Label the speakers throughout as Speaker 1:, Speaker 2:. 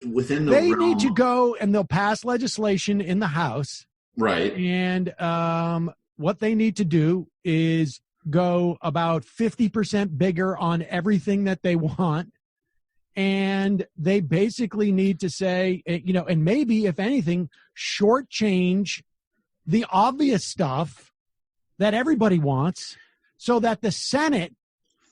Speaker 1: within the
Speaker 2: They
Speaker 1: realm,
Speaker 2: need to go and they'll pass legislation in the House.
Speaker 1: right?
Speaker 2: And what they need to do is go about 50% bigger on everything that they want. And they basically need to say, and maybe, if anything, shortchange the obvious stuff that everybody wants so that the Senate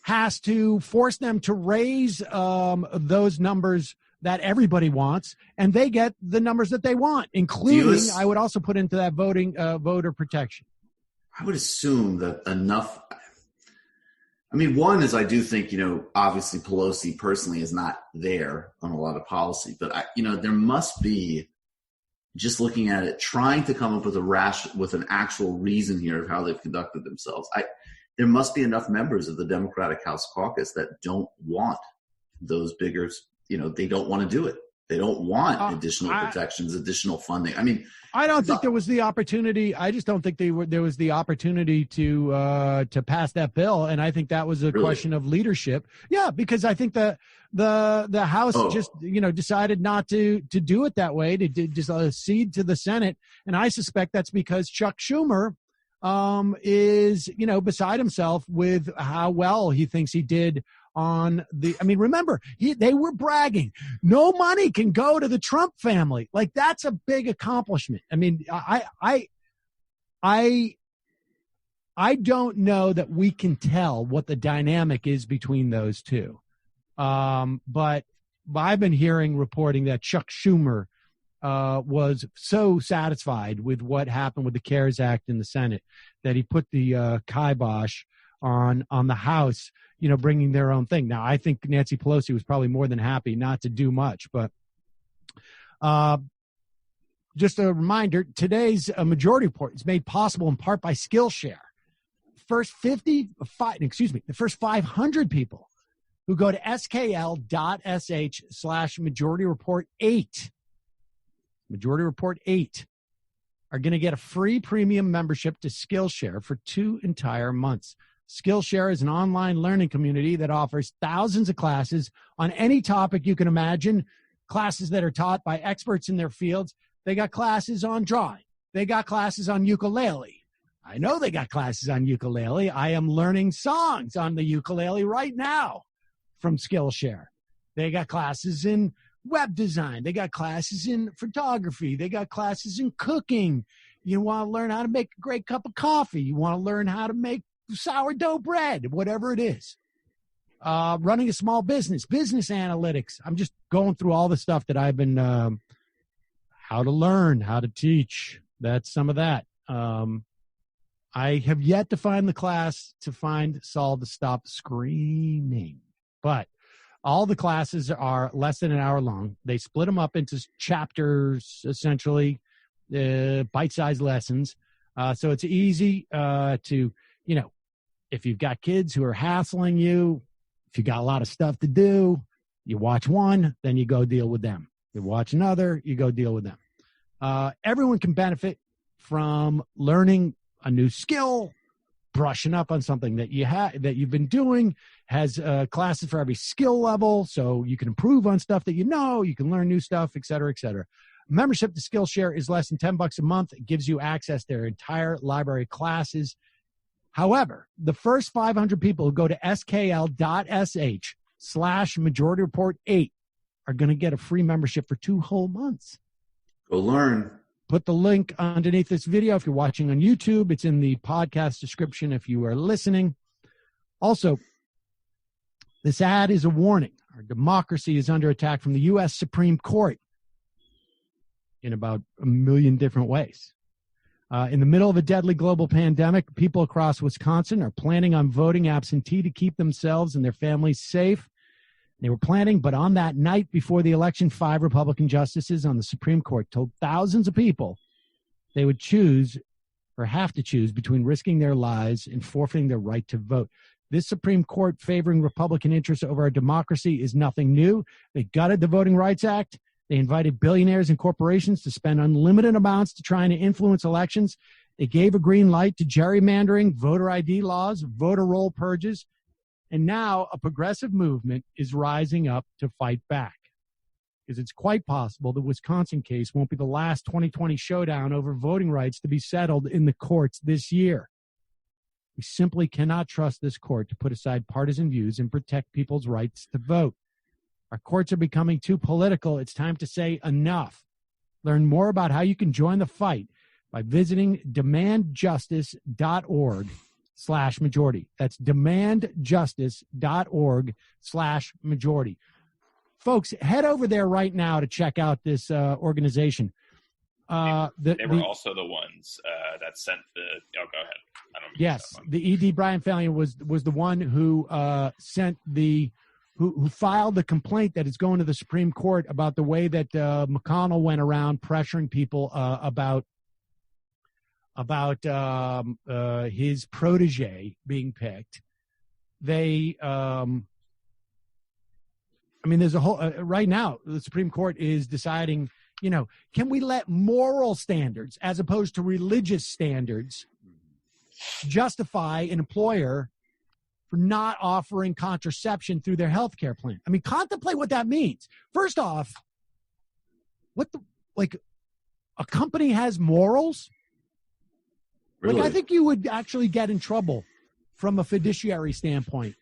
Speaker 2: has to force them to raise those numbers that everybody wants, and they get the numbers that they want, including, I would also put into that voter protection.
Speaker 1: I would assume that enough. I mean, one is I do think, obviously Pelosi personally is not there on a lot of policy, but there must be, just looking at it, trying to come up with an actual reason here of how they've conducted themselves. There must be enough members of the Democratic House caucus that don't want those bigger, they don't want to do it. They don't want additional protections, additional funding. I mean,
Speaker 2: I don't think there was the opportunity. I just don't think there was the opportunity to pass that bill, and I think that was a question of leadership. Yeah, because I think the House just decided not to do it that way, to just cede to the Senate, and I suspect that's because Chuck Schumer is beside himself with how well he thinks he did on remember, they were bragging. No money can go to the Trump family. Like, that's a big accomplishment. I mean, I don't know that we can tell what the dynamic is between those two. But I've been hearing reporting that Chuck Schumer was so satisfied with what happened with the CARES Act in the Senate that he put the kibosh on the House, bringing their own thing. Now, I think Nancy Pelosi was probably more than happy not to do much, but just a reminder, today's Majority Report is made possible in part by Skillshare. The first 500 people who go to skl.sh/Majority Report 8, Majority Report 8, are going to get a free premium membership to Skillshare for 2 entire months. Skillshare is an online learning community that offers thousands of classes on any topic you can imagine, classes that are taught by experts in their fields. They got classes on drawing. They got classes on ukulele. I know they got classes on ukulele. I am learning songs on the ukulele right now from Skillshare. They got classes in web design. They got classes in photography. They got classes in cooking. You want to learn how to make a great cup of coffee. You want to learn how to make sourdough bread, whatever it is. Running a small business analytics. I'm just going through all the stuff that I've been, how to learn, how to teach. That's some of that. I have yet to find the class to find Saul to stop screaming, but all the classes are less than an hour long. They split them up into chapters, essentially, bite-sized lessons. So it's easy to, if you've got kids who are hassling you, if you got a lot of stuff to do, you watch one, then you go deal with them. You watch another, you go deal with them. Everyone can benefit from learning a new skill, brushing up on something that you've been doing. Has classes for every skill level, so you can improve on stuff that you can learn new stuff, et cetera, et cetera. Membership to Skillshare is less than $10 a month. It gives you access to their entire library of classes. However, the first 500 people who go to skl.sh/Majority Report 8 are going to get a free membership for 2 whole months.
Speaker 1: Go learn.
Speaker 2: Put the link underneath this video if you're watching on YouTube. It's in the podcast description if you are listening. Also, this ad is a warning. Our democracy is under attack from the U.S. Supreme Court in about a million different ways. In the middle of a deadly global pandemic, people across Wisconsin are planning on voting absentee to keep themselves and their families safe. They were planning, but on that night before the election, 5 Republican justices on the Supreme Court told thousands of people they would choose or have to choose between risking their lives and forfeiting their right to vote. This Supreme Court favoring Republican interests over our democracy is nothing new. They gutted the Voting Rights Act. They invited billionaires and corporations to spend unlimited amounts to try and influence elections. They gave a green light to gerrymandering, voter ID laws, voter roll purges. And now a progressive movement is rising up to fight back. because it's quite possible the Wisconsin case won't be the last 2020 showdown over voting rights to be settled in the courts this year. We simply cannot trust this court to put aside partisan views and protect people's rights to vote. Our courts are becoming too political. It's time to say enough. Learn more about how you can join the fight by visiting demandjustice.org/majority. That's demandjustice.org/majority. Folks, head over there right now to check out this organization.
Speaker 3: They were also the ones that sent the. Oh, go ahead. I don't.
Speaker 2: Yes, the E.D. Brian Fallon was the one who sent the who filed the complaint that is going to the Supreme Court about the way that McConnell went around pressuring people about his protege being picked. They. There's a whole right now. The Supreme Court is deciding. Can we let moral standards, as opposed to religious standards, justify an employer for not offering contraception through their health care plan? Contemplate what that means. First off, a company has morals?
Speaker 1: Really?
Speaker 2: I think you would actually get in trouble from a fiduciary standpoint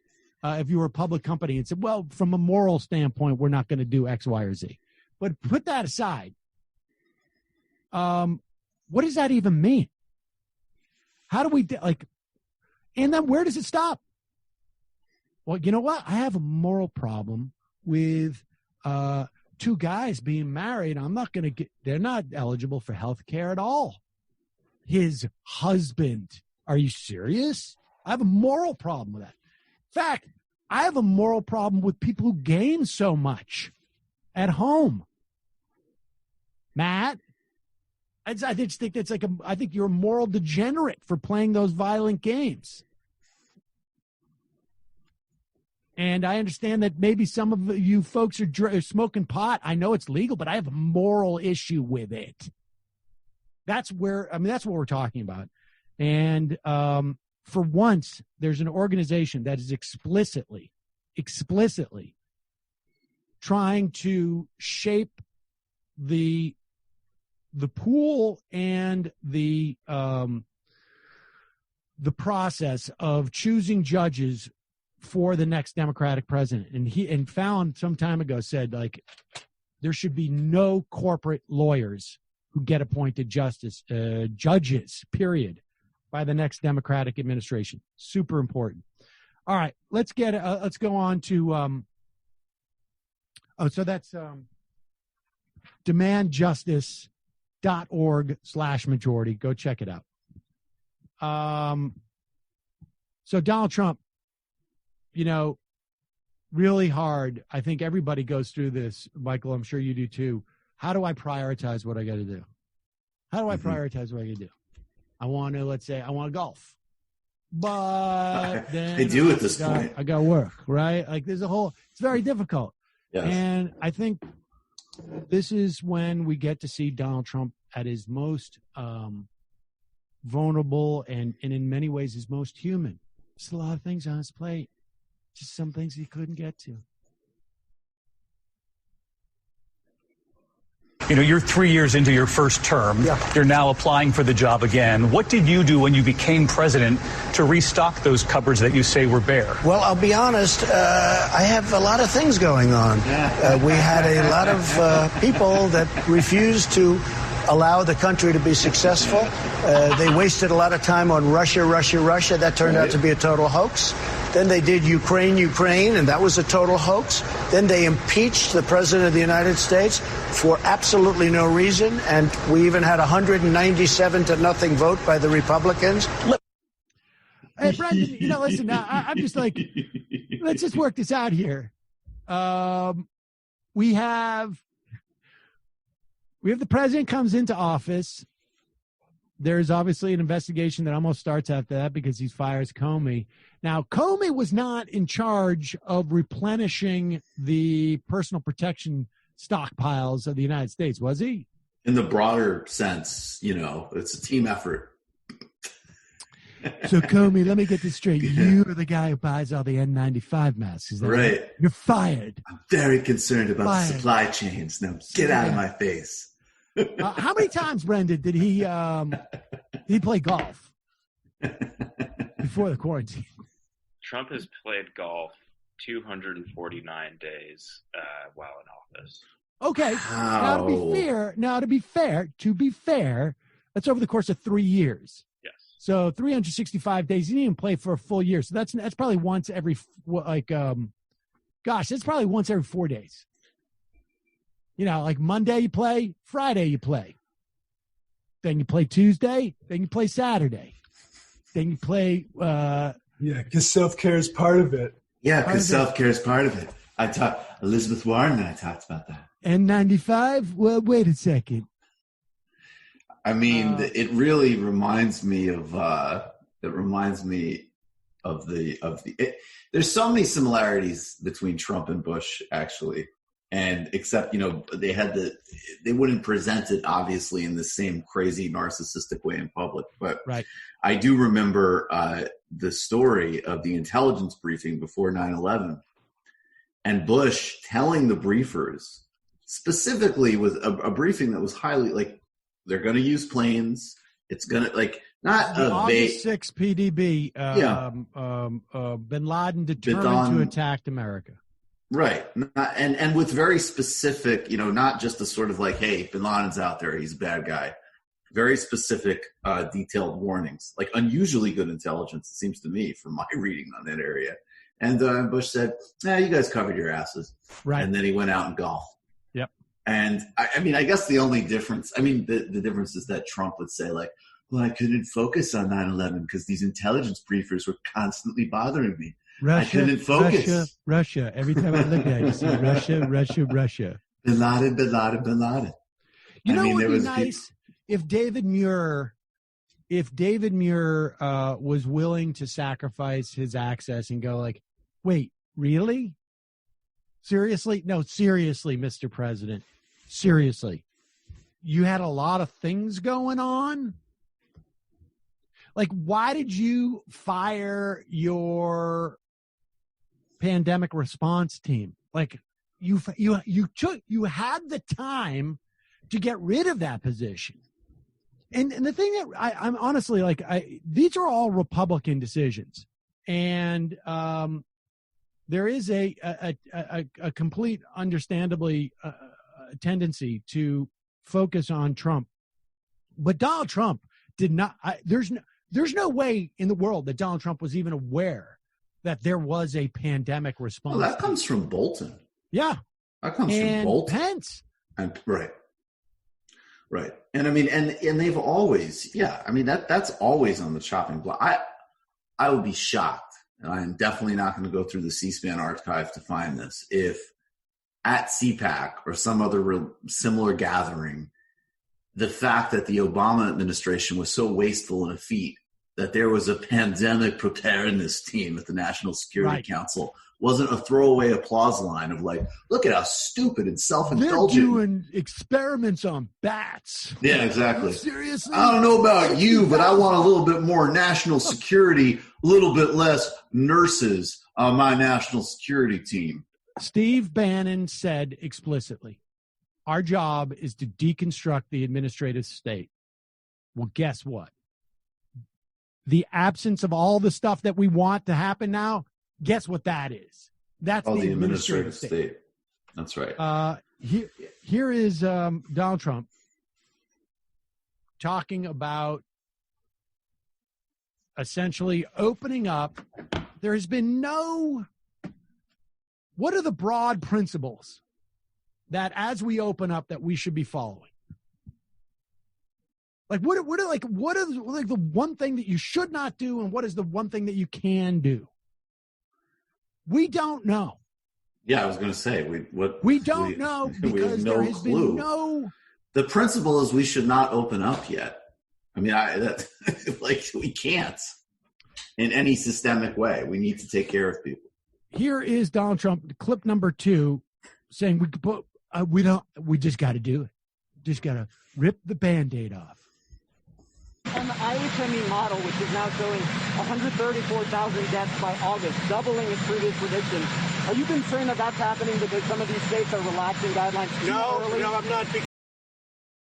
Speaker 2: if you were a public company and said, well, from a moral standpoint, we're not going to do X, Y, or Z. But put that aside. What does that even mean? How do we and then where does it stop? Well, you know what? I have a moral problem with two guys being married. They're not eligible for health care at all. His husband. Are you serious? I have a moral problem with that. In fact, I have a moral problem with people who gain so much at home. Matt, I just think that's I think you're a moral degenerate for playing those violent games. And I understand that maybe some of you folks are smoking pot. I know it's legal, but I have a moral issue with it. That's what we're talking about. And for once, there's an organization that is explicitly trying to shape the pool and the process of choosing judges for the next Democratic president. And Fallon some time ago said, there should be no corporate lawyers who get appointed judges, period, by the next Democratic administration. Super important. All right, let's go on to so that's demandjustice.org/majority. Go check it out. So Donald Trump, really hard. I think everybody goes through this, Michael. I'm sure you do too. How do I prioritize what I got to do? How do I prioritize what I got to do? I want to golf. But then
Speaker 1: they do at this point.
Speaker 2: I got work, right? It's very difficult.
Speaker 1: Yes.
Speaker 2: And I think this is when we get to see Donald Trump at his most vulnerable and in many ways his most human. Just a lot of things on his plate. Just some things he couldn't get to.
Speaker 4: You're 3 years into your first term. Yeah. You're now applying for the job again. What did you do when you became president to restock those cupboards that you say were bare?
Speaker 5: Well, I'll be honest. I have a lot of things going on. We had a lot of people that refused to allow the country to be successful. They wasted a lot of time on Russia. That turned out to be a total hoax. Then they did Ukraine, and that was a total hoax. Then they impeached the president of the United States for absolutely no reason. And we even had 197-0 vote by the Republicans.
Speaker 2: Hey, Brendan, listen, I'm just let's just work this out here. We have the president comes into office. There's obviously an investigation that almost starts after that because he fires Comey. Now, Comey was not in charge of replenishing the personal protection stockpiles of the United States, was he?
Speaker 1: In the broader sense, it's a team effort.
Speaker 2: So, Comey, let me get this straight. You are the guy who buys all the N95 masks. Is that
Speaker 1: right?
Speaker 2: You're fired.
Speaker 1: I'm very concerned about the supply chains. Now, get out of my face.
Speaker 2: How many times, Brendan, did he play golf before the quarantine?
Speaker 3: Trump has played golf 249 days while in office.
Speaker 2: Okay. Now to be fair, that's over the course of 3 years.
Speaker 3: Yes.
Speaker 2: So 365 days. He didn't even play for a full year. So that's probably once every that's probably once every 4 days. Like Monday you play, Friday you play. Then you play Tuesday, then you play Saturday. Then you play
Speaker 6: because self-care is part of it.
Speaker 1: Yeah, because self-care is part of it. Elizabeth Warren and I talked about that.
Speaker 2: N95? Well, wait a second.
Speaker 1: I mean, it really reminds me of there's so many similarities between Trump and Bush, actually. And except, they wouldn't present it obviously in the same crazy narcissistic way in public. But
Speaker 2: right.
Speaker 1: I do remember the story of the intelligence briefing before 9/11 and Bush telling the briefers, specifically with a briefing that was highly they're going to use planes. It's going to not
Speaker 2: the
Speaker 1: a
Speaker 2: August 6 PDB. Bin Laden determined to attack America.
Speaker 1: Right. And with very specific, not just a sort of hey, Bin Laden's out there. He's a bad guy. Very specific, detailed warnings, unusually good intelligence, it seems to me, from my reading on that area. And Bush said, you guys covered your asses.
Speaker 2: Right.
Speaker 1: And then he went out and golfed.
Speaker 2: Yep.
Speaker 1: And I guess the only difference, the difference is that Trump would say I couldn't focus on 9/11 because these intelligence briefers were constantly bothering me. I couldn't focus.
Speaker 2: Russia. Every time I look at it, you see Russia.
Speaker 1: Bin Laden, Bin Laden, Bin Laden.
Speaker 2: What would be nice if David Muir was willing to sacrifice his access and go wait, really? Seriously? No, seriously, Mr. President. Seriously. You had a lot of things going on? Why did you fire your pandemic response team? You had the time to get rid of that position. And the thing that I'm honestly these are all Republican decisions. And there is a complete, understandably, tendency to focus on Trump. But Donald Trump did not. There's no way in the world that Donald Trump was even aware that there was a pandemic response.
Speaker 1: Well, that comes from Bolton.
Speaker 2: Yeah.
Speaker 1: That comes from Bolton.
Speaker 2: Pence.
Speaker 1: And right. And and they've always, that's always on the chopping block. I would be shocked, and I am definitely not going to go through the C-SPAN archive to find this, if at CPAC or some other similar gathering, the fact that the Obama administration was so wasteful and effete that there was a pandemic preparedness team at the National Security Council wasn't a throwaway applause line of look at how stupid and self-indulgent.
Speaker 2: They're doing experiments on bats.
Speaker 1: Yeah, exactly.
Speaker 2: Seriously?
Speaker 1: I don't know about you, but I want a little bit more national security, a little bit less nurses on my national security team.
Speaker 2: Steve Bannon said explicitly, our job is to deconstruct the administrative state. Well, guess what? The absence of all the stuff that we want to happen now, guess what that is? That's the administrative state.
Speaker 1: That's right.
Speaker 2: Here is Donald Trump talking about essentially opening up. There has been what are the broad principles that as we open up that we should be following? What are the one thing that you should not do, and what is the one thing that you can do? We don't know.
Speaker 1: Yeah, I was going to say
Speaker 2: we don't know because there has been no.
Speaker 1: The principle is we should not open up yet. We can't in any systemic way. We need to take care of people.
Speaker 2: Here is Donald Trump, clip number 2, saying we just got to do it. Just got to rip the Band-Aid off.
Speaker 7: on the IHME model, which is now showing 134,000 deaths by August, doubling its previous prediction, are you concerned that that's happening because some of these states are relaxing guidelines too early?
Speaker 5: No, I'm not.